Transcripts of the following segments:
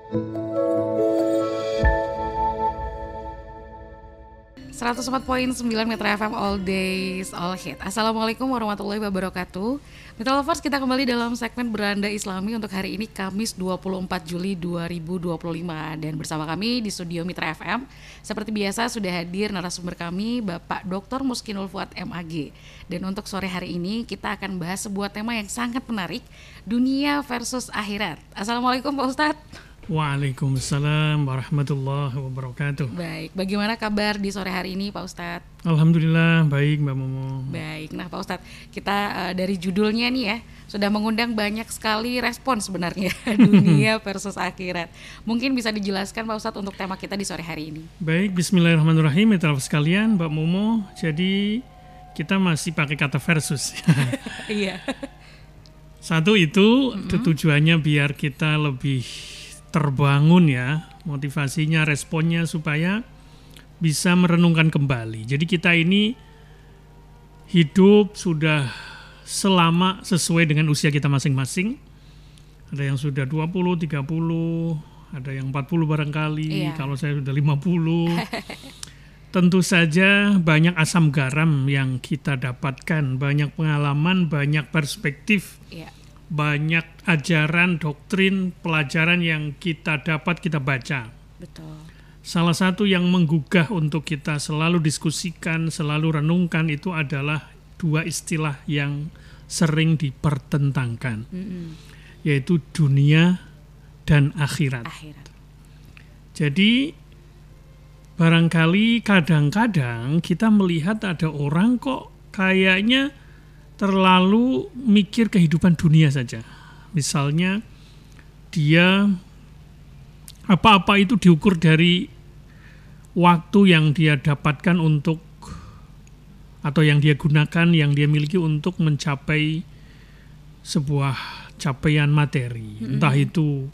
104.9 Metro FM All Days All Hit. Assalamualaikum warahmatullahi wabarakatuh. Metro Lovers, kita kembali dalam segmen Beranda Islami untuk hari ini Kamis 24 Juli 2025. Dan bersama kami di studio Mitra FM seperti biasa sudah hadir narasumber kami Bapak Dr. Muskinul Fuad MAG. Dan untuk sore hari ini kita akan bahas sebuah tema yang sangat menarik, dunia versus akhirat. Assalamualaikum Pak Ustadz. Waalaikumsalam warahmatullahi wabarakatuh. Baik, bagaimana kabar di sore hari ini Pak Ustadz? Alhamdulillah baik Mbak Momo. Baik, nah Pak Ustadz, kita dari judulnya nih ya sudah mengundang banyak sekali respon sebenarnya dunia versus akhirat. Mungkin bisa dijelaskan Pak Ustadz untuk tema kita di sore hari ini. Baik, bismillahirrahmanirrahim Mitra sekalian, Mbak Momo. Jadi kita masih pakai kata versus. Iya. Satu itu tujuannya biar kita lebih terbangun ya, motivasinya, responnya supaya bisa merenungkan kembali. Jadi kita ini hidup sudah selama sesuai dengan usia kita masing-masing. Ada yang sudah 20, 30, ada yang 40 barangkali, kalau saya sudah 50. Tentu saja banyak asam garam yang kita dapatkan, banyak pengalaman, banyak perspektif. Banyak ajaran, doktrin, pelajaran yang kita dapat kita baca. Betul. Salah satu yang menggugah untuk kita selalu diskusikan, selalu renungkan itu adalah dua istilah yang sering dipertentangkan, yaitu dunia dan akhirat. Jadi barangkali kadang-kadang kita melihat ada orang kok kayaknya terlalu mikir kehidupan dunia saja. Misalnya dia apa-apa itu diukur dari waktu yang dia dapatkan untuk atau yang dia gunakan, yang dia miliki untuk mencapai sebuah capaian materi. Entah itu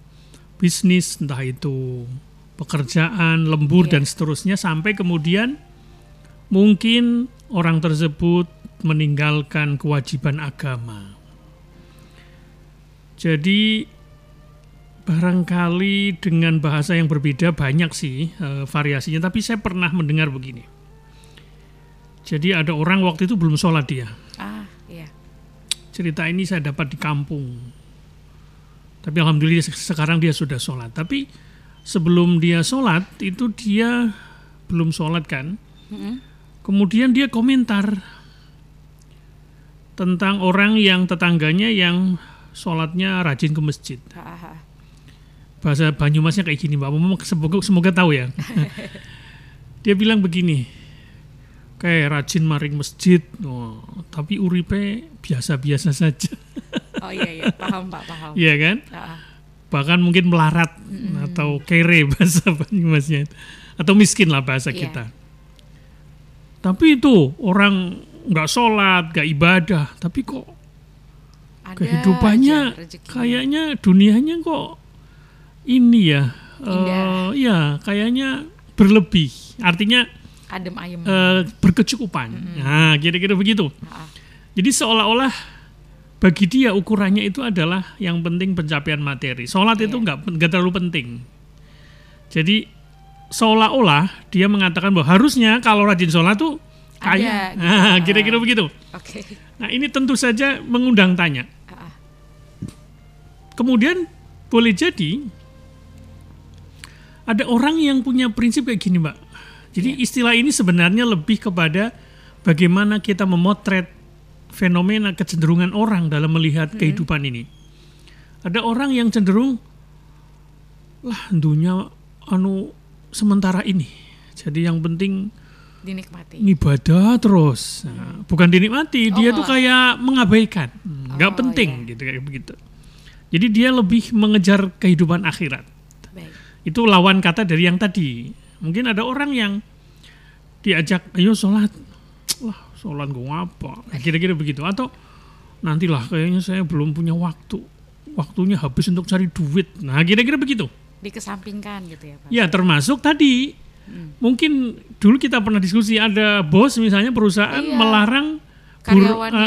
bisnis, entah itu pekerjaan, lembur dan seterusnya, sampai kemudian mungkin orang tersebut meninggalkan kewajiban agama. Jadi barangkali dengan bahasa yang berbeda banyak sih variasinya, tapi saya pernah mendengar begini. Jadi ada orang waktu itu belum sholat dia. Cerita ini saya dapat di kampung. Tapi alhamdulillah sekarang dia sudah sholat. Tapi sebelum dia sholat itu dia belum sholat kan. Kemudian dia komentar tentang orang yang tetangganya yang sholatnya rajin ke masjid. Bahasa Banyumasnya kayak gini, Mbak. Semoga tahu ya. Dia bilang begini, kayak rajin maring masjid, tapi uripe biasa-biasa saja. Oh iya, paham Pak, paham. Iya kan? Bahkan mungkin melarat atau kere bahasa Banyumasnya, atau miskin lah bahasa kita. Tapi itu orang nggak sholat, nggak ibadah, tapi kok ada kehidupannya kayaknya dunianya kok ini ya, ya kayaknya berlebih, artinya adem ayem, berkecukupan. Nah, kira-kira begitu. Jadi seolah-olah bagi dia ukurannya itu adalah yang penting pencapaian materi. Sholat itu nggak terlalu penting. Jadi seolah-olah dia mengatakan bahwa harusnya kalau rajin sholat tuh kaya. Nah, kira-kira begitu. Nah, ini tentu saja mengundang tanya. Kemudian boleh jadi ada orang yang punya prinsip kayak gini, Mbak. Jadi istilah ini sebenarnya lebih kepada bagaimana kita memotret fenomena kecenderungan orang dalam melihat kehidupan ini. Ada orang yang cenderung dunia sementara ini. Jadi yang penting dinikmati, ibadah terus. Bukan dinikmati, dia tuh kayak mengabaikan, nggak penting gitu, kayak begitu. Jadi dia lebih mengejar kehidupan akhirat. Itu lawan kata dari yang tadi. Mungkin ada orang yang diajak, ayo sholat, sholat gue apa? Kira-kira begitu. Atau nantilah kayaknya saya belum punya waktunya habis untuk cari duit. Nah, kira-kira begitu. Dikesampingkan gitu ya Pak? Ya, termasuk tadi. Mungkin dulu kita pernah diskusi, ada bos misalnya perusahaan melarang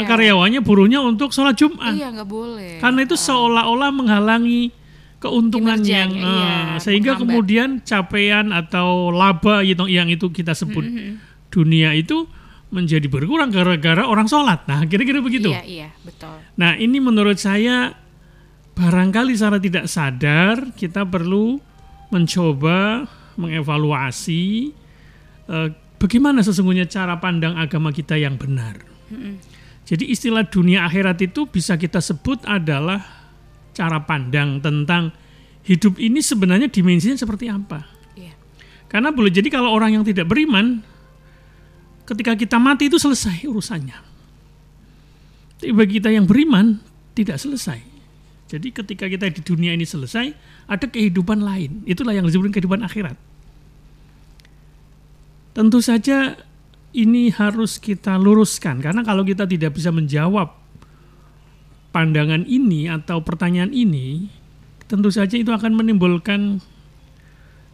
karyawannya, buruhnya untuk sholat Jumat. Iya, nggak boleh. Karena itu seolah-olah menghalangi keuntungan yang sehingga menghambat. kemudian capaian atau laba yang itu kita sebut dunia itu menjadi berkurang gara-gara orang sholat. Nah, kira-kira begitu. Iya, betul. Nah, ini menurut saya barangkali secara tidak sadar kita perlu mencoba mengevaluasi bagaimana sesungguhnya cara pandang agama kita yang benar. Jadi istilah dunia akhirat itu bisa kita sebut adalah cara pandang tentang hidup ini sebenarnya dimensinya seperti apa. Iya. Karena boleh jadi kalau orang yang tidak beriman, ketika kita mati itu selesai urusannya. Tapi bagi kita yang beriman, tidak selesai. Jadi ketika kita di dunia ini selesai, ada kehidupan lain. Itulah yang disebut kehidupan akhirat. Tentu saja ini harus kita luruskan, karena kalau kita tidak bisa menjawab pandangan ini atau pertanyaan ini, tentu saja itu akan menimbulkan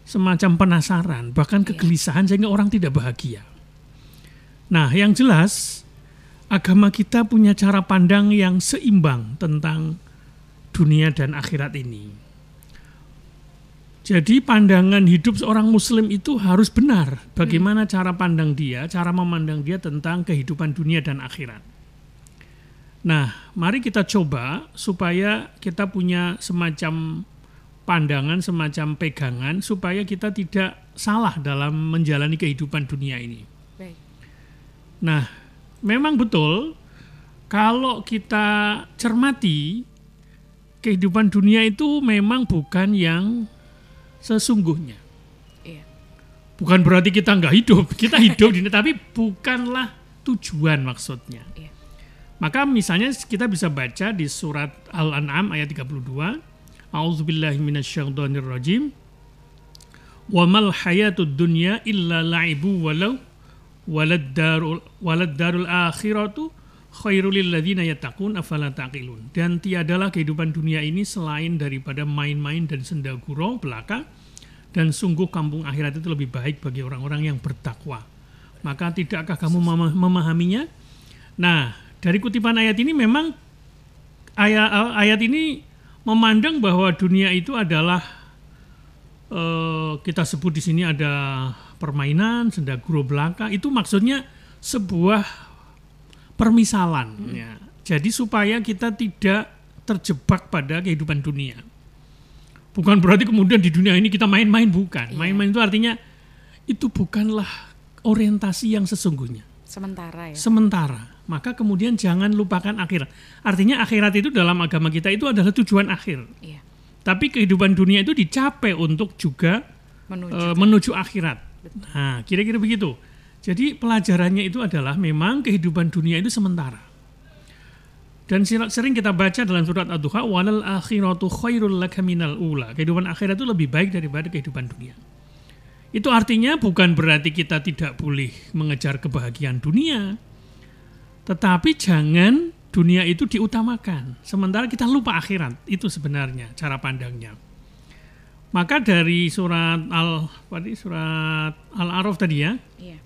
semacam penasaran, bahkan kegelisahan sehingga orang tidak bahagia. Nah, yang jelas agama kita punya cara pandang yang seimbang tentang dunia dan akhirat ini. Jadi pandangan hidup seorang muslim itu harus benar. Bagaimana cara pandang dia, cara memandang dia tentang kehidupan dunia dan akhirat. Nah, mari kita coba supaya kita punya semacam pandangan, semacam pegangan, supaya kita tidak salah dalam menjalani kehidupan dunia ini. Baik. Nah, memang betul, kalau kita cermati, kehidupan dunia itu memang bukan yang sesungguhnya. Iya. Bukan berarti kita nggak hidup, kita hidup, tapi bukanlah tujuan maksudnya. Iya. Maka misalnya kita bisa baca di surat Al-An'am ayat 32, A'udzubillahi minasyaitonirrajim. Wa mal hayatud dunya illa la'ibu walau walad darul akhiratu khairul lil ladzina yattaqun afala taqilun. Dan tiadalah kehidupan dunia ini selain daripada main-main dan senda gurau belaka, dan sungguh kampung akhirat itu lebih baik bagi orang-orang yang bertakwa. Maka tidakkah kamu memahaminya? Nah, dari kutipan ayat ini memang ayat ini memandang bahwa dunia itu adalah kita sebut di sini ada permainan, senda gurau belaka. Itu maksudnya sebuah permisalan. Ya. Jadi supaya kita tidak terjebak pada kehidupan dunia. Bukan berarti kemudian di dunia ini kita main-main, bukan. Main-main itu artinya itu bukanlah orientasi yang sesungguhnya. Sementara ya. Sementara. Maka kemudian jangan lupakan akhirat. Artinya akhirat itu dalam agama kita itu adalah tujuan akhir. Iya. Tapi kehidupan dunia itu dicapai untuk juga menuju akhirat. Betul. Nah, kira-kira begitu. Jadi pelajarannya itu adalah memang kehidupan dunia itu sementara. Dan sering kita baca dalam surat Ad-Duha, walal akhiratu khairul laka minal ula. Kehidupan akhirat itu lebih baik daripada kehidupan dunia. Itu artinya bukan berarti kita tidak boleh mengejar kebahagiaan dunia. Tetapi jangan dunia itu diutamakan. Sementara kita lupa akhirat. Itu sebenarnya cara pandangnya. Maka dari surat Al-A'raf tadi ya. Iya.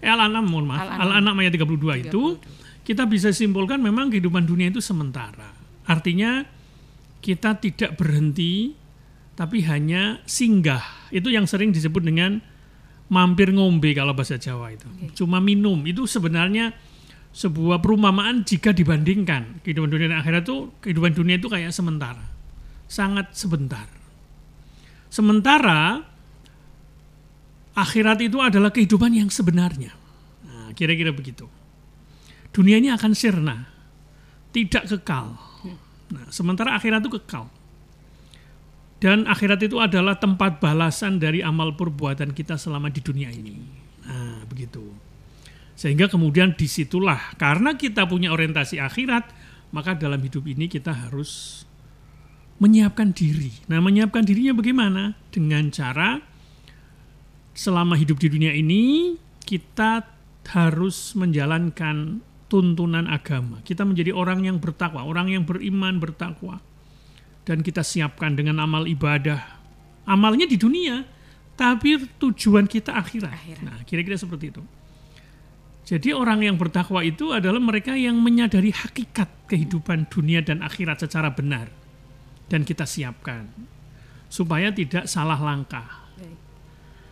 Al-An'am, mohon maaf. Al-An'am ayat 32 itu kita bisa simpulkan memang kehidupan dunia itu sementara. Artinya kita tidak berhenti tapi hanya singgah. Itu yang sering disebut dengan mampir ngombe kalau bahasa Jawa itu. Cuma minum. Itu sebenarnya sebuah perumpamaan jika dibandingkan kehidupan dunia dan akhirat itu, kehidupan dunia itu kayak sementara. Sangat sebentar. Sementara akhirat itu adalah kehidupan yang sebenarnya. Nah, kira-kira begitu. Dunia ini akan sirna, tidak kekal. Nah, sementara akhirat itu kekal. Dan akhirat itu adalah tempat balasan dari amal perbuatan kita selama di dunia ini. Nah, begitu. Sehingga kemudian disitulah, karena kita punya orientasi akhirat, maka dalam hidup ini kita harus menyiapkan diri. Nah, menyiapkan dirinya bagaimana? Dengan cara selama hidup di dunia ini, kita harus menjalankan tuntunan agama. Kita menjadi orang yang bertakwa, orang yang beriman, bertakwa. Dan kita siapkan dengan amal ibadah. Amalnya di dunia, tapi tujuan kita akhirat. Nah, kira-kira seperti itu. Jadi orang yang bertakwa itu adalah mereka yang menyadari hakikat kehidupan dunia dan akhirat secara benar. Dan kita siapkan. supaya tidak salah langkah.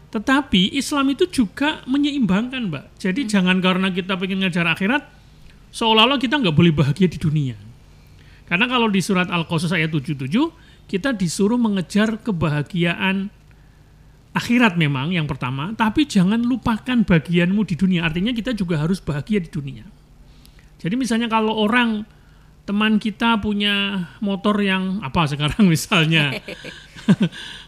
Tetapi Islam itu juga menyeimbangkan, Mbak. Jadi jangan karena kita pengen ngejar akhirat, seolah-olah kita nggak boleh bahagia di dunia. Karena kalau di surat Al-Qasas ayat 77, kita disuruh mengejar kebahagiaan akhirat memang yang pertama, tapi jangan lupakan bagianmu di dunia. Artinya kita juga harus bahagia di dunia. Jadi misalnya kalau orang, teman kita punya motor yang apa sekarang misalnya,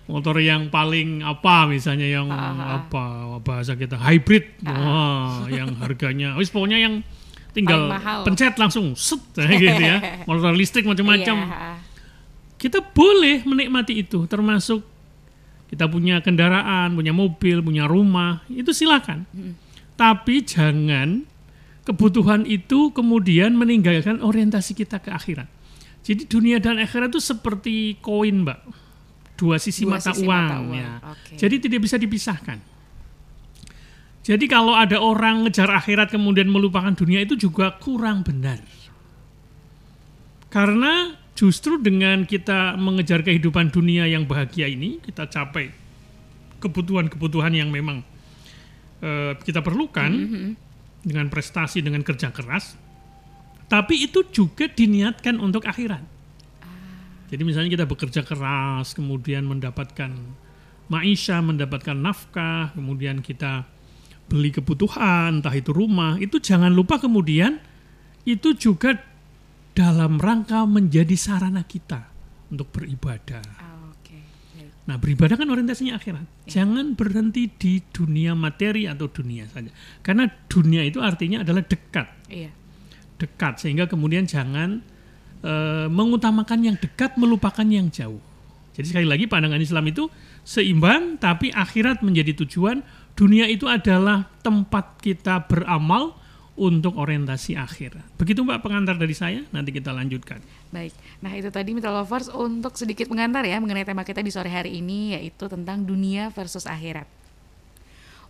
motor yang paling apa misalnya yang apa bahasa kita hybrid, wah yang harganya, pokoknya yang tinggal pencet langsung set gitu ya, motor listrik macam-macam. Kita boleh menikmati itu, termasuk kita punya kendaraan, punya mobil, punya rumah, itu silakan. Tapi jangan kebutuhan itu kemudian meninggalkan orientasi kita ke akhirat. Jadi dunia dan akhirat itu seperti koin, Mbak. Dua sisi mata uang. Ya. Okay. Jadi tidak bisa dipisahkan. Jadi kalau ada orang ngejar akhirat kemudian melupakan dunia, itu juga kurang benar. Karena justru dengan kita mengejar kehidupan dunia yang bahagia ini, kita capai kebutuhan-kebutuhan yang memang kita perlukan dengan prestasi, dengan kerja keras. Tapi itu juga diniatkan untuk akhirat. Jadi misalnya kita bekerja keras, kemudian mendapatkan maisha, mendapatkan nafkah, kemudian kita beli kebutuhan, entah itu rumah, itu jangan lupa kemudian itu juga dalam rangka menjadi sarana kita untuk beribadah. Nah, beribadah kan orientasinya akhirat. Jangan berhenti di dunia materi atau dunia saja. Karena dunia itu artinya adalah dekat. Dekat, sehingga kemudian jangan mengutamakan yang dekat, melupakan yang jauh. Jadi sekali lagi pandangan Islam itu seimbang, tapi akhirat menjadi tujuan. Dunia itu adalah tempat kita beramal untuk orientasi akhir. Begitu Mbak pengantar dari saya, nanti kita lanjutkan. Baik, nah itu tadi Mitra Lovers untuk sedikit mengantar ya mengenai tema kita di sore hari ini, yaitu tentang dunia versus akhirat.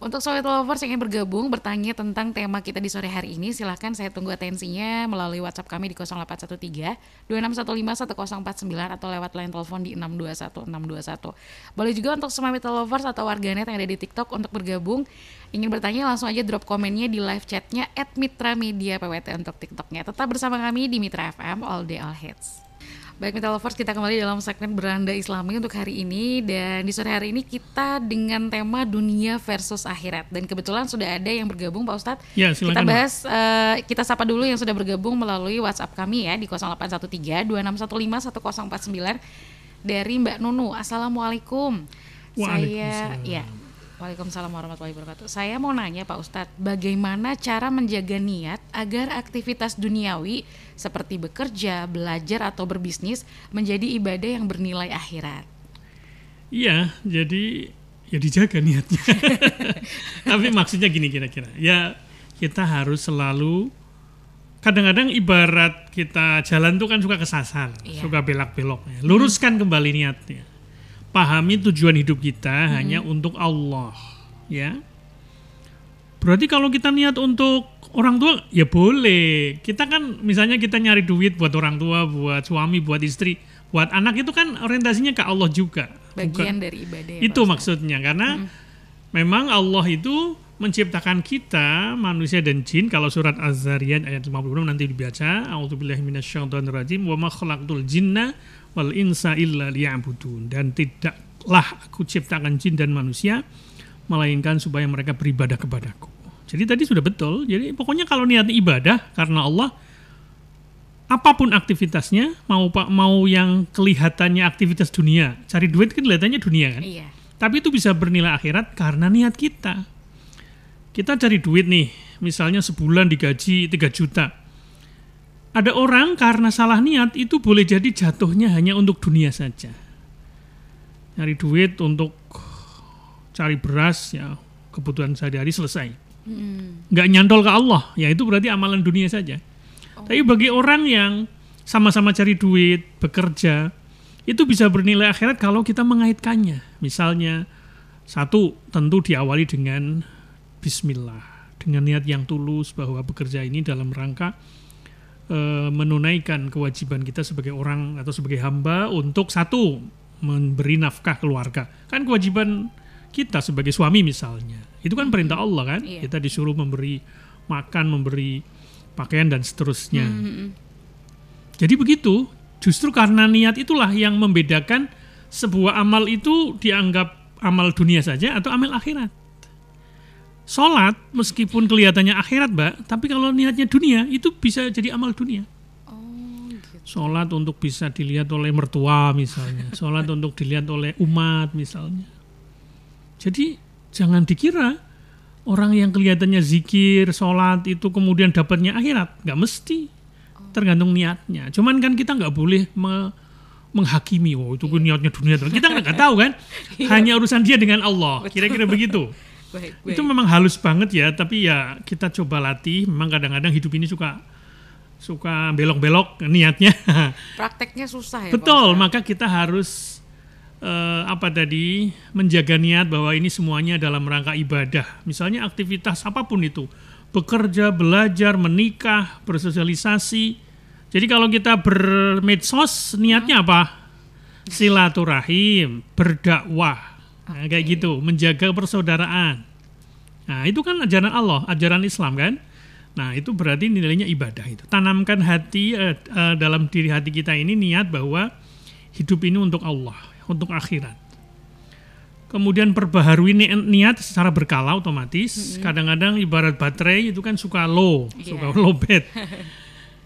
Untuk Sobat Lovers yang ingin bergabung, bertanya tentang tema kita di sore hari ini, silahkan saya tunggu atensinya melalui WhatsApp kami di 0813-2615-1049 atau lewat line telepon di 621-621. Boleh juga untuk semua Mitra Lovers atau warganet yang ada di TikTok untuk bergabung, ingin bertanya langsung aja drop komennya di live chatnya @mitramedia_pwt untuk TikToknya. Tetap bersama kami di Mitra FM All Day All Hits. Baik Mitra Lovers, kita kembali dalam segmen Beranda Islami untuk hari ini. Dan di sore hari ini kita dengan tema dunia versus akhirat. Dan kebetulan sudah ada yang bergabung Pak Ustadz. Ya, silakan. Kita bahas, kita sapa dulu yang sudah bergabung melalui WhatsApp kami ya di 0813-2615-1049 dari Mbak Nunu. Assalamualaikum. Waalaikumsalam warahmatullahi wabarakatuh. Saya mau nanya Pak Ustadz, bagaimana cara menjaga niat agar aktivitas duniawi seperti bekerja, belajar, atau berbisnis menjadi ibadah yang bernilai akhirat? Iya, jadi ya dijaga niatnya. Tapi maksudnya gini kira-kira, ya kita harus selalu, kadang-kadang ibarat kita jalan tuh kan suka kesasar, suka belak-belok. Luruskan kembali niatnya. Pahami tujuan hidup kita hanya untuk Allah, ya. Berarti kalau kita niat untuk orang tua, ya boleh. Kita kan misalnya kita nyari duit buat orang tua, buat suami, buat istri, buat anak, itu kan orientasinya ke Allah juga. Bagian dari ibadah. Itu maksudnya, karena memang Allah itu menciptakan kita, manusia dan jin. Kalau surat Az-Zariyat ayat 56 nanti dibaca, a'udzubillahi minasyaitonirrajim, wa ma khalaqtul jinna wal insa illa liya'budun, dan tidaklah aku ciptakan jin dan manusia melainkan supaya mereka beribadah kepadaku. Jadi tadi sudah betul. Jadi pokoknya kalau niat ibadah karena Allah, apapun aktivitasnya, mau yang kelihatannya aktivitas dunia, cari duit kan kelihatannya dunia kan. Iya. Tapi itu bisa bernilai akhirat karena niat kita. Kita cari duit nih, misalnya sebulan digaji 3 juta. Ada orang karena salah niat itu boleh jadi jatuhnya hanya untuk dunia saja. Nyari duit untuk cari beras, ya kebutuhan sehari-hari selesai. Nggak nyantol ke Allah, ya itu berarti amalan dunia saja. Tapi bagi orang yang sama-sama cari duit, bekerja, itu bisa bernilai akhirat kalau kita mengaitkannya. Misalnya, satu, tentu diawali dengan bismillah, dengan niat yang tulus bahwa bekerja ini dalam rangka menunaikan kewajiban kita sebagai orang atau sebagai hamba untuk satu, memberi nafkah keluarga. Kan kewajiban kita sebagai suami misalnya. Itu kan perintah Allah kan. Kita disuruh memberi makan, memberi pakaian dan seterusnya. Jadi begitu. Justru karena niat itulah yang membedakan sebuah amal itu dianggap amal dunia saja atau amal akhirat. Sholat meskipun kelihatannya akhirat, Mbak, tapi kalau niatnya dunia itu bisa jadi amal dunia. Sholat untuk bisa dilihat oleh mertua misalnya, sholat untuk dilihat oleh umat misalnya. Jadi jangan dikira orang yang kelihatannya zikir, sholat itu kemudian dapatnya akhirat, nggak mesti, tergantung niatnya. Cuman kan kita nggak boleh menghakimi, itu niatnya dunia. Kita nggak tahu kan, hanya urusan dia dengan Allah. Kira-kira begitu. Baik. Itu memang halus banget ya, tapi ya kita coba latih. Memang kadang-kadang hidup ini suka belok-belok niatnya. Prakteknya susah ya. Betul, maka kita harus menjaga niat bahwa ini semuanya dalam rangka ibadah. Misalnya aktivitas apapun itu, bekerja, belajar, menikah, bersosialisasi. Jadi kalau kita bermedsos, niatnya apa? Silaturahim, berdakwah. Nah, kayak gitu, menjaga persaudaraan. Nah, itu kan ajaran Allah, ajaran Islam kan. Nah, itu berarti nilainya ibadah itu. Tanamkan hati dalam diri hati kita ini niat bahwa hidup ini untuk Allah, untuk akhirat. Kemudian perbaharui niat secara berkala otomatis. Kadang-kadang ibarat baterai itu kan suka low bed.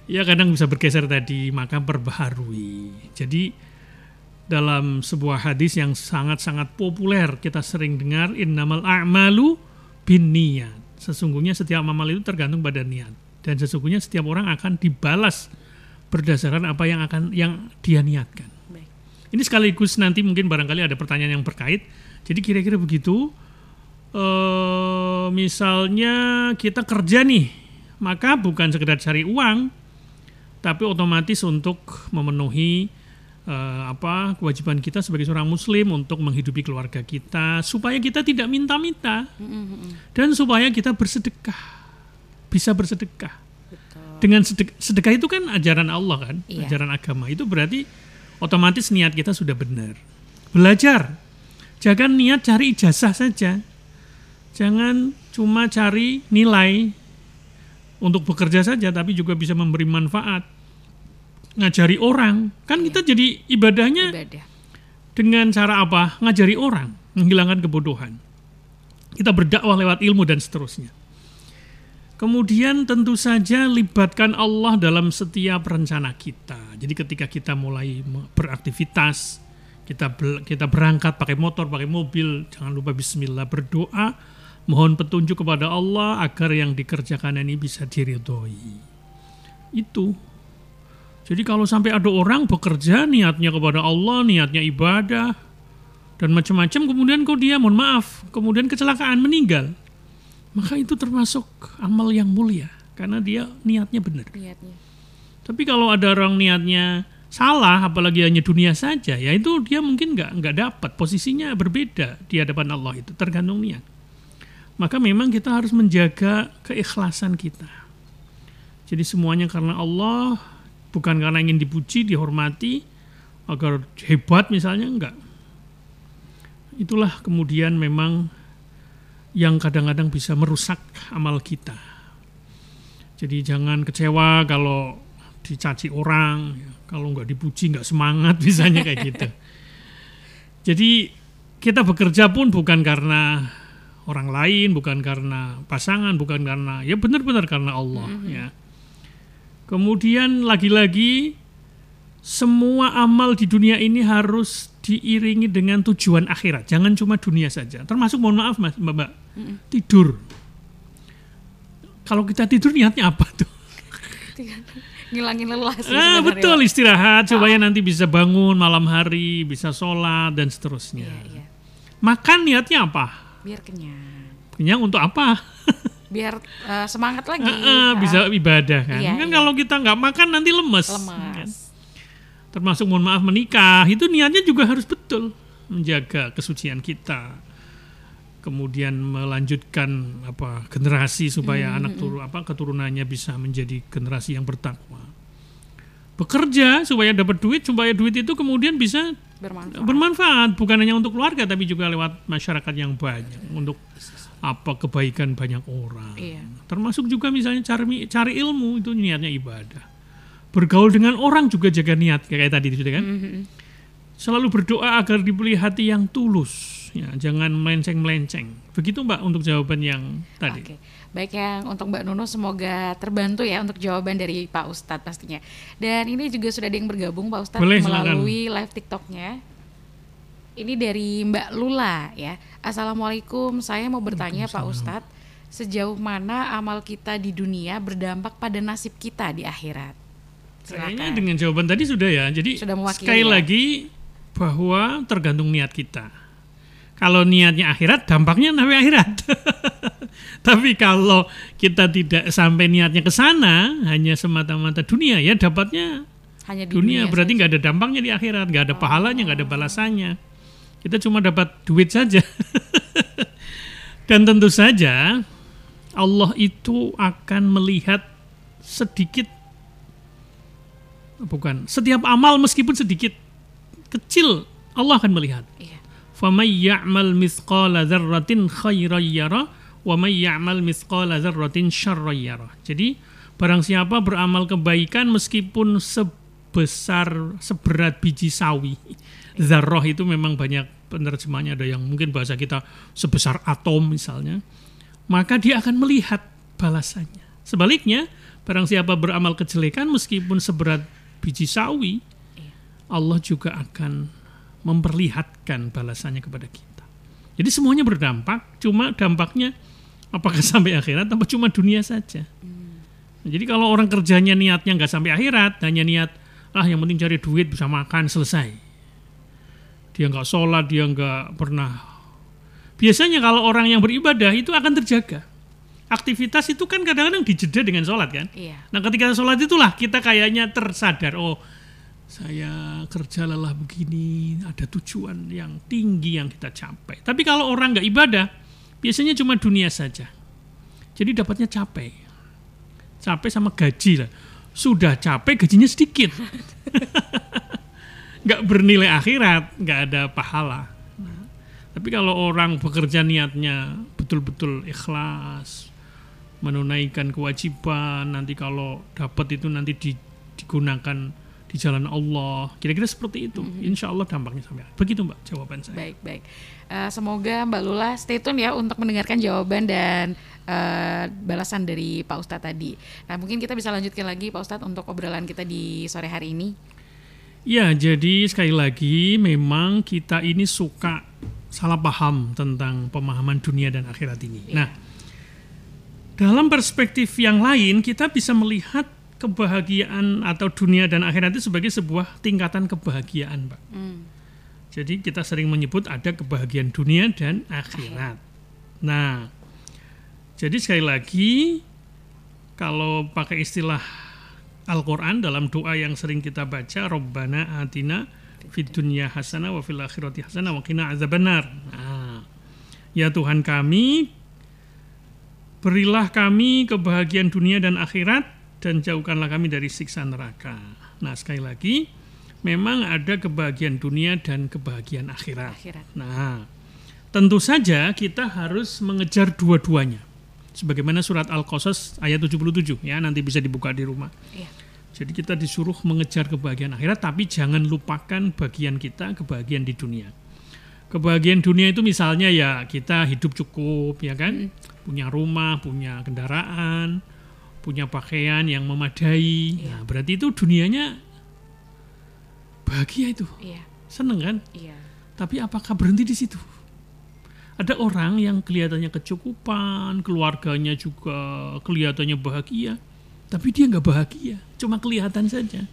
Ya kadang bisa bergeser tadi, maka perbaharui. Jadi dalam sebuah hadis yang sangat-sangat populer kita sering dengar, innamal a'malu binniyat. Sesungguhnya setiap amal itu tergantung pada niat, dan sesungguhnya setiap orang akan dibalas berdasarkan apa yang dia niatkan. Baik. Ini sekaligus nanti mungkin barangkali ada pertanyaan yang berkait. Jadi kira-kira begitu. Misalnya kita kerja nih, maka bukan sekedar cari uang, tapi otomatis untuk memenuhi kewajiban kita sebagai seorang muslim untuk menghidupi keluarga kita, supaya kita tidak minta-minta dan supaya kita bisa bersedekah. Betul. Dengan sedekah itu kan ajaran Allah kan, ajaran agama, itu berarti otomatis niat kita sudah benar. Belajar, jangan niat cari ijazah saja, jangan cuma cari nilai untuk bekerja saja, tapi juga bisa memberi manfaat. Ngajari orang, kan kita jadi ibadahnya dengan cara apa? Ngajari orang, menghilangkan kebodohan. Kita berdakwah lewat ilmu dan seterusnya. Kemudian tentu saja libatkan Allah dalam setiap rencana kita. Jadi ketika kita mulai beraktivitas, kita berangkat pakai motor, pakai mobil, jangan lupa bismillah, berdoa, mohon petunjuk kepada Allah agar yang dikerjakan ini bisa diridhoi. Itu. Jadi kalau sampai ada orang bekerja niatnya kepada Allah, niatnya ibadah, dan macam-macam, kemudian dia mohon maaf, kemudian kecelakaan meninggal, maka itu termasuk amal yang mulia, karena dia niatnya benar. Tapi kalau ada orang niatnya salah, apalagi hanya dunia saja, ya itu dia mungkin nggak dapat, posisinya berbeda di hadapan Allah, itu tergantung niat. Maka memang kita harus menjaga keikhlasan kita. Jadi semuanya karena Allah, bukan karena ingin dipuji, dihormati, agar hebat misalnya, enggak. Itulah kemudian memang yang kadang-kadang bisa merusak amal kita. Jadi jangan kecewa kalau dicaci orang, kalau enggak dipuji enggak semangat misalnya kayak gitu. Jadi kita bekerja pun bukan karena orang lain, bukan karena pasangan, bukan karena, ya benar-benar karena Allah ya. Kemudian lagi-lagi semua amal di dunia ini harus diiringi dengan tujuan akhirat. Jangan cuma dunia saja. Termasuk mohon maaf Mbak, tidur. Kalau kita tidur niatnya apa tuh? Ngilangin lelah sih. Betul, istirahat supaya nanti bisa bangun malam hari, bisa sholat dan seterusnya. Makan niatnya apa? Biar kenyang. Kenyang untuk apa? Biar semangat lagi. Bisa ibadah kan. Kalau kita nggak makan nanti lemes. Kan? Termasuk mohon maaf menikah, itu niatnya juga harus betul, menjaga kesucian kita. Kemudian melanjutkan generasi supaya keturunannya bisa menjadi generasi yang bertakwa. Bekerja supaya dapat duit, supaya duit itu kemudian bisa bermanfaat, bukan hanya untuk keluarga tapi juga lewat masyarakat yang banyak, untuk kebaikan banyak orang. Termasuk juga misalnya cari ilmu, itu niatnya ibadah. Bergaul dengan orang juga jaga niat, kayak tadi itu kan. Selalu berdoa agar diberi hati yang tulus, ya, jangan melenceng-melenceng. Begitu Mbak untuk jawaban yang tadi. Oke. Baik, yang untuk Mbak Nunung semoga terbantu ya untuk jawaban dari Pak Ustadz pastinya. Dan ini juga sudah ada yang bergabung Pak Ustadz melalui live TikToknya. Ini dari Mbak Lula ya. Assalamualaikum, saya mau bertanya Pak Ustadz, sejauh mana amal kita di dunia berdampak pada nasib kita di akhirat? Kayaknya dengan jawaban tadi sudah ya. Jadi sudah sekali lagi bahwa tergantung niat kita. Kalau niatnya akhirat, dampaknya sampai akhirat. Tapi kalau kita tidak sampai niatnya ke sana, hanya semata-mata dunia, ya dapatnya hanya di dunia. Berarti nggak ada dampaknya di akhirat, nggak ada pahalanya, nggak ada balasannya. Kita cuma dapat duit saja. Dan tentu saja Allah itu akan melihat setiap amal meskipun sedikit kecil, Allah akan melihat. Faman ya'mal mithqala dzarratin khairan yara wa may ya'mal mithqala dzarratin syarran yara. Jadi barang siapa beramal kebaikan meskipun seberat biji sawi. Dzarrah itu memang banyak penerjemahnya, ada yang mungkin bahasa kita sebesar atom misalnya, maka dia akan melihat balasannya. Sebaliknya, barang siapa beramal kejelekan meskipun seberat biji sawi, Allah juga akan memperlihatkan balasannya kepada kita. Jadi semuanya berdampak, cuma dampaknya apakah sampai akhirat atau cuma dunia saja. Jadi kalau orang kerjanya niatnya nggak sampai akhirat, hanya niat, yang penting cari duit, bisa makan, selesai. Dia nggak sholat, dia nggak pernah. Biasanya kalau orang yang beribadah itu akan terjaga. Aktivitas itu kan kadang-kadang dijeda dengan sholat kan. Nah ketika sholat itulah kita kayaknya tersadar, saya kerja lelah begini, ada tujuan yang tinggi yang kita capai. Tapi kalau orang nggak ibadah, biasanya cuma dunia saja. Jadi dapatnya capek sama gaji lah. Sudah capek, gajinya sedikit. Nggak bernilai akhirat, nggak ada pahala. Tapi kalau orang bekerja niatnya betul-betul ikhlas, menunaikan kewajiban, nanti kalau dapat itu nanti digunakan di jalan Allah, kira-kira seperti itu. Insya Allah dampaknya sampai. Begitu Mbak jawaban saya. Baik. Semoga Mbak Lula stay tune ya untuk mendengarkan jawaban dan balasan dari Pak Ustadz tadi. Nah mungkin kita bisa lanjutkan lagi Pak Ustadz untuk obrolan kita di sore hari ini. Ya, jadi sekali lagi memang kita ini suka salah paham tentang pemahaman dunia dan akhirat ini. Nah, dalam perspektif yang lain kita bisa melihat kebahagiaan atau dunia dan akhirat itu sebagai sebuah tingkatan kebahagiaan, Pak. Jadi kita sering menyebut ada kebahagiaan dunia dan akhirat. Nah, jadi sekali lagi kalau pakai istilah Al-Quran dalam doa yang sering kita baca, Rabbana atina fid dunya hasanah wa fil akhirati hasanah wa qina azabannar. Nah, ya Tuhan kami, berilah kami kebahagiaan dunia dan akhirat dan jauhkanlah kami dari siksa neraka. Nah sekali lagi, memang ada kebahagiaan dunia dan kebahagiaan akhirat. Nah, tentu saja kita harus mengejar dua-duanya. Sebagaimana surat Al-Qasas ayat 77, ya nanti bisa dibuka di rumah. Jadi kita disuruh mengejar kebahagiaan akhirat, tapi jangan lupakan bagian kita, kebahagiaan di dunia. Kebahagiaan dunia itu misalnya ya kita hidup cukup, ya kan? Punya rumah, punya kendaraan, punya pakaian yang memadai. Nah, berarti itu dunianya bahagia itu. Seneng kan? Tapi apakah berhenti di situ? Ada orang yang kelihatannya kecukupan, keluarganya juga kelihatannya bahagia, tapi dia nggak bahagia, cuma kelihatan saja.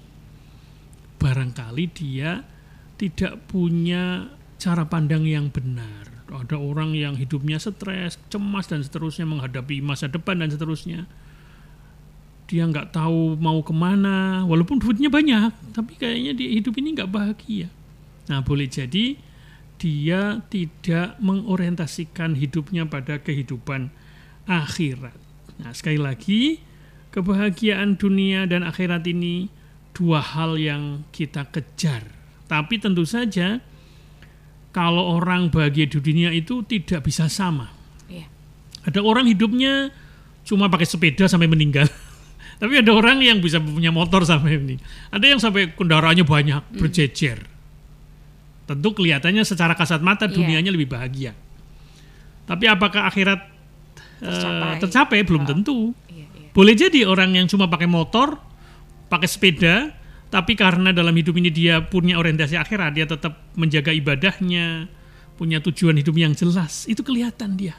Barangkali dia tidak punya cara pandang yang benar. Ada orang yang hidupnya stres, cemas dan seterusnya, menghadapi masa depan dan seterusnya. Dia nggak tahu mau kemana, walaupun duitnya banyak, tapi kayaknya di hidup ini nggak bahagia. Nah, boleh jadi dia tidak mengorientasikan hidupnya pada kehidupan akhirat. Nah, sekali lagi, kebahagiaan dunia dan akhirat ini dua hal yang kita kejar. Tapi tentu saja kalau orang bahagia di dunia itu tidak bisa sama. Iya. Ada orang hidupnya cuma pakai sepeda sampai meninggal. Tapi ada orang yang bisa punya motor sampai ini. Ada yang sampai kendaraannya banyak, berjejer. Tentu kelihatannya secara kasat mata dunianya lebih bahagia. Tapi apakah akhirat tercapai? Belum tentu. Boleh jadi orang yang cuma pakai motor, pakai sepeda, tapi karena dalam hidup ini dia punya orientasi akhirat, dia tetap menjaga ibadahnya, punya tujuan hidup yang jelas. Itu kelihatan dia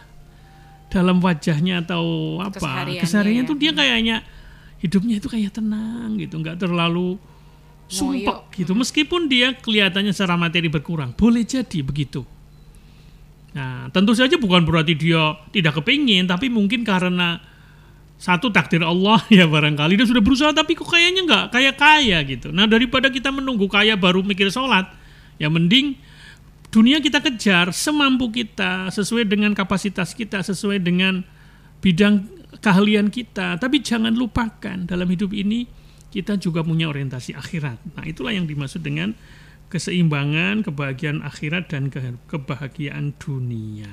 dalam wajahnya atau apa kesehariannya tuh dia kayaknya hidupnya itu kayak tenang gitu, nggak terlalu sumpek gitu. Meskipun dia kelihatannya secara materi berkurang, boleh jadi begitu. Nah, tentu saja bukan berarti dia tidak kepingin, tapi mungkin karena satu takdir Allah ya barangkali dia sudah berusaha tapi kok kayaknya nggak kaya gitu. Nah, daripada kita menunggu kaya baru mikir sholat, ya mending dunia kita kejar semampu kita, sesuai dengan kapasitas kita, sesuai dengan bidang keahlian kita. Tapi jangan lupakan dalam hidup ini kita juga punya orientasi akhirat. Nah, itulah yang dimaksud dengan keseimbangan, kebahagiaan akhirat dan kebahagiaan dunia.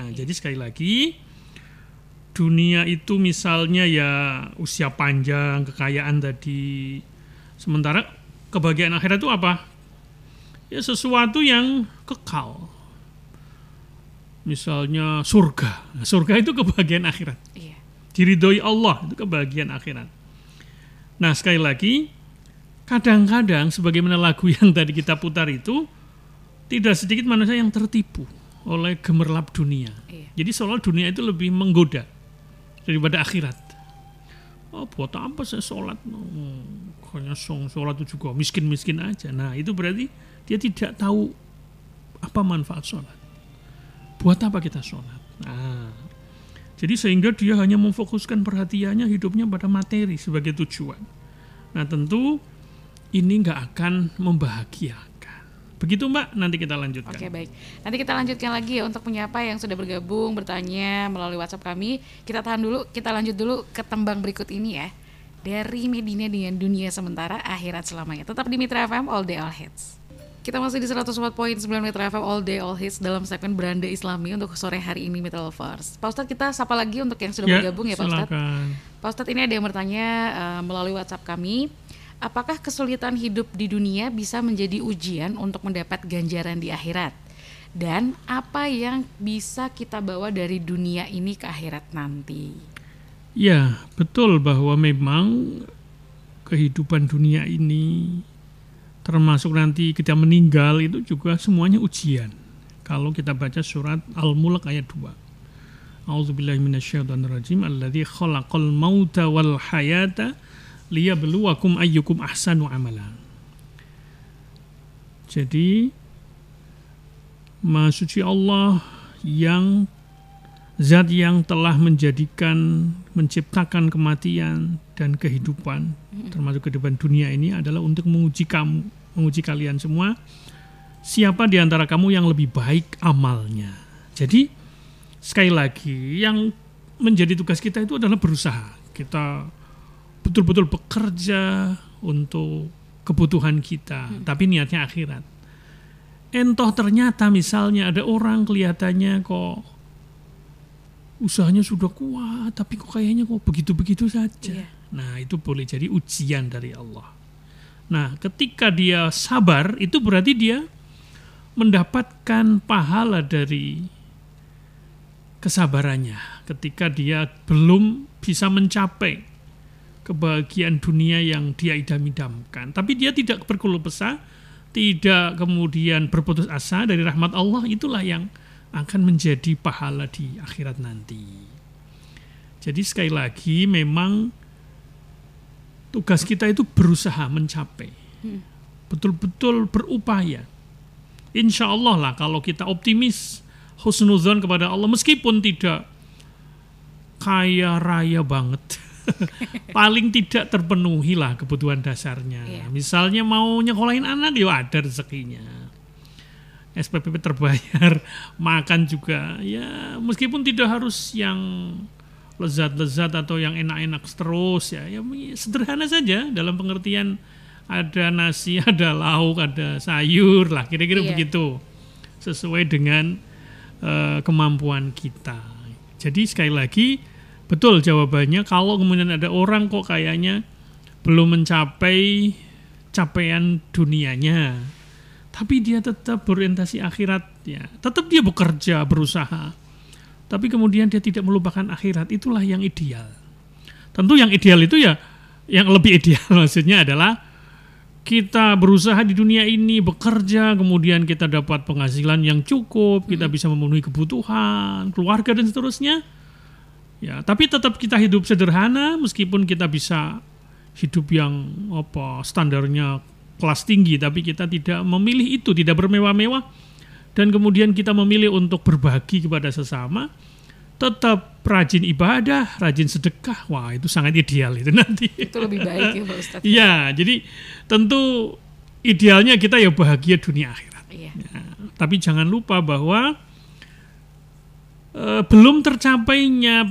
Nah, jadi sekali lagi, dunia itu misalnya ya usia panjang, kekayaan tadi. Sementara kebahagiaan akhirat itu apa? Ya sesuatu yang kekal. Misalnya surga. Nah, surga itu kebahagiaan akhirat. Iya. Diridhoi Allah, itu kebahagiaan akhirat. Nah, sekali lagi, kadang-kadang sebagaimana lagu yang tadi kita putar itu, tidak sedikit manusia yang tertipu oleh gemerlap dunia. Iya. Jadi seolah dunia itu lebih menggoda daripada akhirat. Oh, buat apa saya sholat? Hanya sholat itu juga miskin-miskin aja. Nah, itu berarti dia tidak tahu apa manfaat sholat. Buat apa kita sholat? Nah, jadi sehingga dia hanya memfokuskan perhatiannya hidupnya pada materi sebagai tujuan. Nah, tentu ini nggak akan membahagiakan. Begitu Mbak, nanti kita lanjutkan. Oke, baik. Nanti kita lanjutkan lagi ya untuk penyapa yang sudah bergabung, bertanya melalui WhatsApp kami. Kita tahan dulu, kita lanjut dulu ke tembang berikut ini ya. Dari Medina dengan Dunia Sementara, Akhirat Selamanya. Tetap di Mitra FM, All Day All Hits. Kita masih di 104.9 Mitra FM All Day All Hits dalam segmen Beranda Islami untuk sore hari ini Mitra Lovers. Pak Ustadz, kita sapa lagi untuk yang sudah bergabung ya Pak Ustadz. Pak Ustadz, ini ada yang bertanya melalui WhatsApp kami. Apakah kesulitan hidup di dunia bisa menjadi ujian untuk mendapat ganjaran di akhirat? Dan apa yang bisa kita bawa dari dunia ini ke akhirat nanti? Ya, betul bahwa memang kehidupan dunia ini termasuk nanti kita meninggal itu juga semuanya ujian. Kalau kita baca surat Al-Mulk ayat 2. A'udzubillahi minasyaitonirrajim. Alladzi khalaqal mauta wal hayata liyabluwakum ayyukum ahsanu amala. Jadi Maha Suci Allah yang zat yang telah menciptakan kematian dan kehidupan, termasuk kehidupan dunia ini adalah untuk menguji kamu, menguji kalian semua, siapa di antara kamu yang lebih baik amalnya. Jadi sekali lagi yang menjadi tugas kita itu adalah berusaha. Kita betul-betul bekerja untuk kebutuhan kita, tapi niatnya akhirat. Entoh ternyata misalnya ada orang kelihatannya kok usahanya sudah kuat, tapi kok kayaknya kok begitu-begitu saja. Nah, itu boleh jadi ujian dari Allah. Nah, ketika dia sabar, itu berarti dia mendapatkan pahala dari kesabarannya. Ketika dia belum bisa mencapai kebahagiaan dunia yang dia idam-idamkan. Tapi dia tidak berkeluh kesah, tidak kemudian berputus asa dari rahmat Allah, itulah yang akan menjadi pahala di akhirat nanti. Jadi sekali lagi memang tugas kita itu berusaha mencapai, betul-betul berupaya. Insya Allah lah kalau kita optimis, husnudzon kepada Allah, meskipun tidak kaya raya banget, paling tidak terpenuhi lah kebutuhan dasarnya. Misalnya mau nyekolahin anak, ya ada rezekinya. SPP terbayar, makan juga, ya meskipun tidak harus yang lezat-lezat atau yang enak-enak terus ya sederhana saja dalam pengertian ada nasi, ada lauk, ada sayur lah, kira-kira Iya. begitu. Sesuai dengan kemampuan kita. Jadi sekali lagi, betul jawabannya, kalau kemudian ada orang kok kayaknya belum mencapai capaian dunianya, tapi dia tetap berorientasi akhirat, ya, tetap dia bekerja, berusaha, tapi kemudian dia tidak melupakan akhirat, itulah yang ideal. Tentu yang ideal itu ya, yang lebih ideal maksudnya adalah kita berusaha di dunia ini, bekerja, kemudian kita dapat penghasilan yang cukup, kita bisa memenuhi kebutuhan, keluarga dan seterusnya. Ya, tapi tetap kita hidup sederhana, meskipun kita bisa hidup yang standarnya kelas tinggi, tapi kita tidak memilih itu, tidak bermewah-mewah, dan kemudian kita memilih untuk berbagi kepada sesama, tetap rajin ibadah, rajin sedekah. Wah, itu sangat ideal itu nanti. Itu lebih baik ya Pak Ustadz. Iya, jadi tentu idealnya kita ya bahagia dunia akhirat. Iya. Ya, tapi jangan lupa bahwa belum tercapainya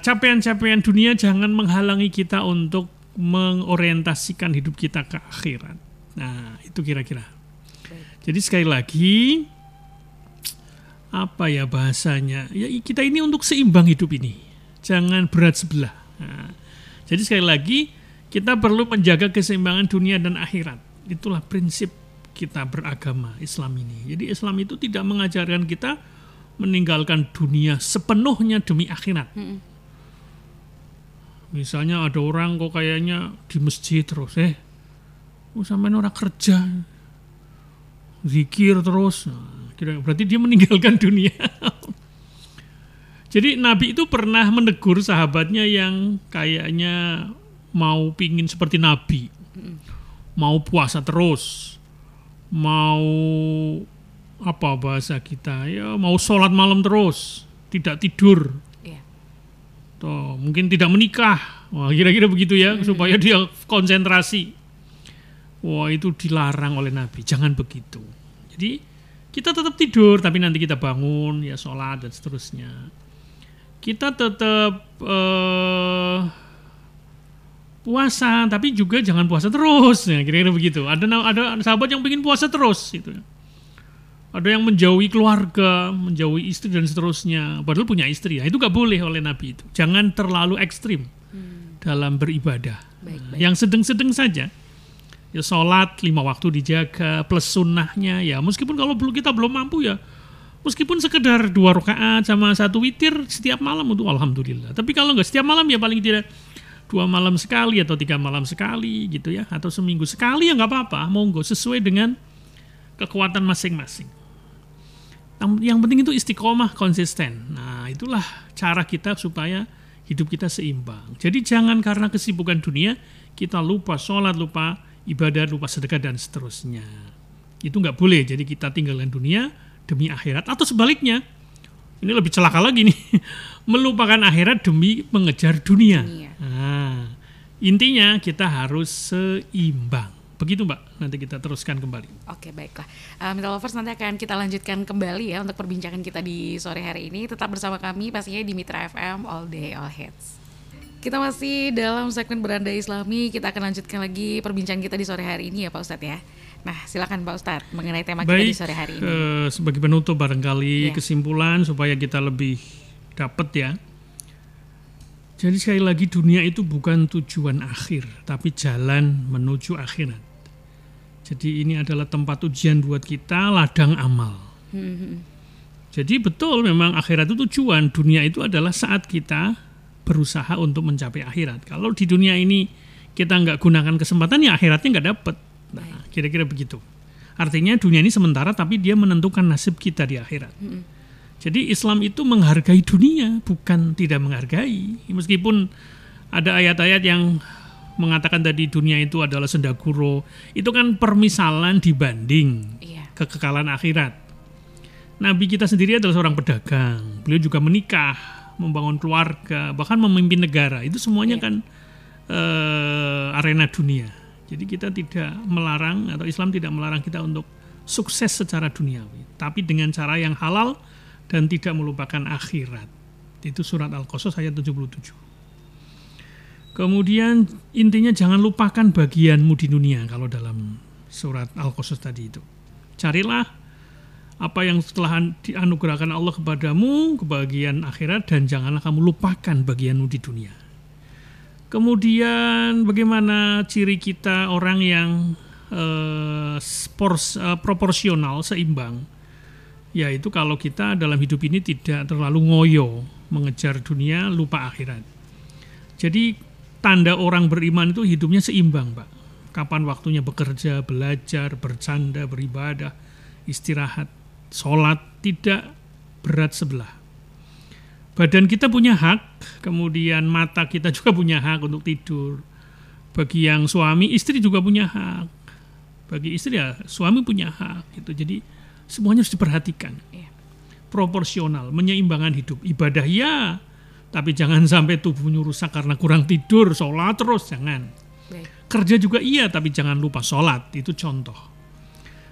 capaian-capaian dunia jangan menghalangi kita untuk mengorientasikan hidup kita ke akhirat. Nah, itu kira-kira. Jadi sekali lagi, apa ya bahasanya? Ya, kita ini untuk seimbang hidup ini. Jangan berat sebelah. Nah, jadi sekali lagi, kita perlu menjaga keseimbangan dunia dan akhirat. Itulah prinsip kita beragama Islam ini. Jadi Islam itu tidak mengajarkan kita meninggalkan dunia sepenuhnya demi akhirat. Misalnya ada orang kok kayaknya di masjid terus, sampai orang kerja, zikir terus, berarti dia meninggalkan dunia. Jadi Nabi itu pernah menegur sahabatnya yang kayaknya mau pingin seperti Nabi, mau puasa terus, mau apa bahasa kita, ya mau sholat malam terus, tidak tidur. Tuh, mungkin tidak menikah. Wah, kira-kira begitu ya, supaya dia konsentrasi. Wah, itu dilarang oleh Nabi. Jangan begitu. Jadi kita tetap tidur, tapi nanti kita bangun, ya sholat dan seterusnya. Kita tetap puasa, tapi juga jangan puasa terus. Ya, kira-kira begitu. Ada sahabat yang ingin puasa terus, gitu. Ada yang menjauhi keluarga, menjauhi istri dan seterusnya. Padahal punya istri, ya itu gak boleh oleh Nabi itu. Jangan terlalu ekstrim dalam beribadah. Baik. Yang sedang-sedang saja. Ya sholat 5 waktu dijaga, plus sunnahnya. Ya meskipun kalau kita belum mampu ya, meskipun sekedar 2 rakaat sama 1 witir setiap malam itu alhamdulillah. Tapi kalau nggak setiap malam ya paling tidak 2 malam sekali atau 3 malam sekali gitu ya. Atau seminggu sekali ya nggak apa-apa. Monggo sesuai dengan kekuatan masing-masing. Yang penting itu istiqomah, konsisten. Nah, itulah cara kita supaya hidup kita seimbang. Jadi jangan karena kesibukan dunia kita lupa sholat, lupa ibadah, lupa sedekah dan seterusnya. Itu nggak boleh. Jadi kita tinggalkan dunia demi akhirat. Atau sebaliknya, ini lebih celaka lagi nih, melupakan akhirat demi mengejar dunia. Nah, intinya kita harus seimbang. Begitu Mbak, nanti kita teruskan kembali. Oke, baiklah. Mitra Lovers, nanti akan kita lanjutkan kembali ya untuk perbincangan kita di sore hari ini. Tetap bersama kami pastinya di Mitra FM All Day All Hits. Kita masih dalam segmen Beranda Islami. Kita akan lanjutkan lagi perbincangan kita di sore hari ini ya Pak Ustadz ya. Nah, silakan Pak Ustadz mengenai tema kita di sore hari ini. Sebagai penutup barangkali kesimpulan supaya kita lebih dapat ya. Jadi sekali lagi dunia itu bukan tujuan akhir, tapi jalan menuju akhirat. Jadi ini adalah tempat ujian buat kita, ladang amal. Jadi betul memang akhirat itu tujuan, dunia itu adalah saat kita berusaha untuk mencapai akhirat. Kalau di dunia ini kita nggak gunakan kesempatan, ya akhiratnya nggak dapet. Nah, kira-kira begitu. Artinya dunia ini sementara, tapi dia menentukan nasib kita di akhirat. Jadi Islam itu menghargai dunia, bukan tidak menghargai. Meskipun ada ayat-ayat yang mengatakan tadi dunia itu adalah sendaguro, itu kan permisalan dibanding kekekalan akhirat. Nabi kita sendiri adalah seorang pedagang, beliau juga menikah, membangun keluarga, bahkan memimpin negara. Itu semuanya kan arena dunia. Jadi kita tidak melarang, atau Islam tidak melarang kita untuk sukses secara duniawi, tapi dengan cara yang halal dan tidak melupakan akhirat. Itu surat Al-Qasas ayat 77. Kemudian intinya jangan lupakan bagianmu di dunia kalau dalam surat Al-Qasas tadi itu. Carilah apa yang telah dianugerahkan Allah kepadamu, kebahagiaan akhirat, dan janganlah kamu lupakan bagianmu di dunia. Kemudian bagaimana ciri kita orang yang proporsional, seimbang, yaitu kalau kita dalam hidup ini tidak terlalu ngoyo, mengejar dunia, lupa akhirat. Jadi tanda orang beriman itu hidupnya seimbang, Pak. Kapan waktunya bekerja, belajar, bercanda, beribadah, istirahat, sholat, tidak berat sebelah. Badan kita punya hak, kemudian mata kita juga punya hak untuk tidur. Bagi yang suami, istri juga punya hak. Bagi istri ya, suami punya hak. Gitu. Jadi semuanya harus diperhatikan. Proporsional, menyeimbangkan hidup. Ibadah ya, tapi jangan sampai tubuhnya rusak karena kurang tidur, sholat terus, jangan. Baik. Kerja juga iya, tapi jangan lupa sholat, itu contoh.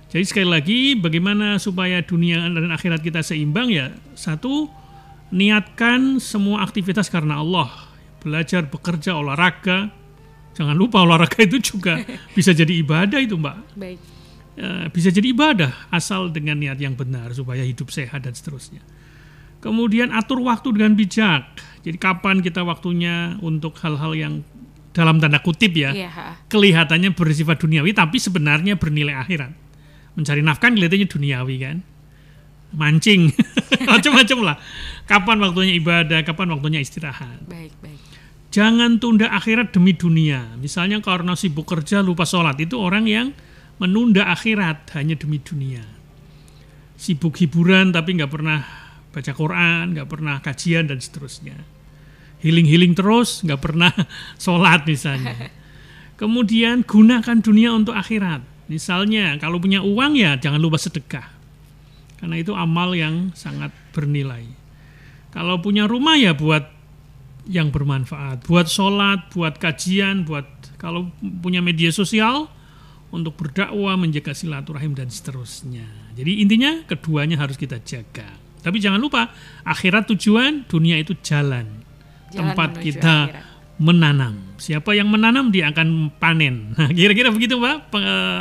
Jadi sekali lagi, bagaimana supaya dunia dan akhirat kita seimbang ya, satu, niatkan semua aktivitas karena Allah. Belajar, bekerja, olahraga. Jangan lupa olahraga itu juga bisa jadi ibadah itu, Mbak. Baik. Bisa jadi ibadah, asal dengan niat yang benar, supaya hidup sehat dan seterusnya. Kemudian atur waktu dengan bijak. Jadi kapan kita waktunya untuk hal-hal yang dalam tanda kutip ya, kelihatannya bersifat duniawi, tapi sebenarnya bernilai akhirat. Mencari nafkah kelihatannya duniawi kan. Mancing, macam-macam lah. Kapan waktunya ibadah, kapan waktunya istirahat. Baik. Jangan tunda akhirat demi dunia. Misalnya karena sibuk kerja lupa sholat, itu orang yang menunda akhirat hanya demi dunia. Sibuk hiburan tapi nggak pernah baca Quran, nggak pernah kajian dan seterusnya. Healing terus, nggak pernah sholat misalnya. Kemudian gunakan dunia untuk akhirat. Misalnya kalau punya uang ya jangan lupa sedekah. Karena itu amal yang sangat bernilai. Kalau punya rumah ya buat yang bermanfaat. Buat sholat, buat kajian, kalau punya media sosial untuk berdakwah, menjaga silaturahim dan seterusnya. Jadi intinya keduanya harus kita jaga. Tapi jangan lupa akhirat tujuan, dunia itu jalan tempat kita akhirat. Menanam. Siapa yang menanam dia akan panen. Nah, kira-kira begitu, Pak.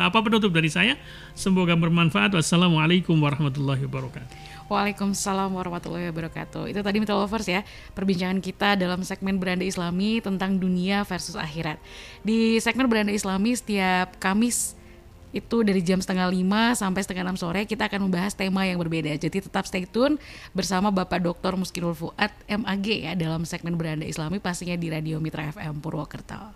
Apa penutup dari saya? Semoga bermanfaat. Wassalamualaikum warahmatullahi wabarakatuh. Waalaikumsalam warahmatullahi wabarakatuh. Itu tadi Mitra Lovers ya, perbincangan kita dalam segmen Beranda Islami tentang dunia versus akhirat. Di segmen Beranda Islami setiap Kamis itu dari jam 4:30 sampai 5:30 sore kita akan membahas tema yang berbeda. Jadi tetap stay tune bersama Bapak Dr. Muskinul Fuad MAG ya dalam segmen Beranda Islami pastinya di Radio Mitra FM Purwokerto.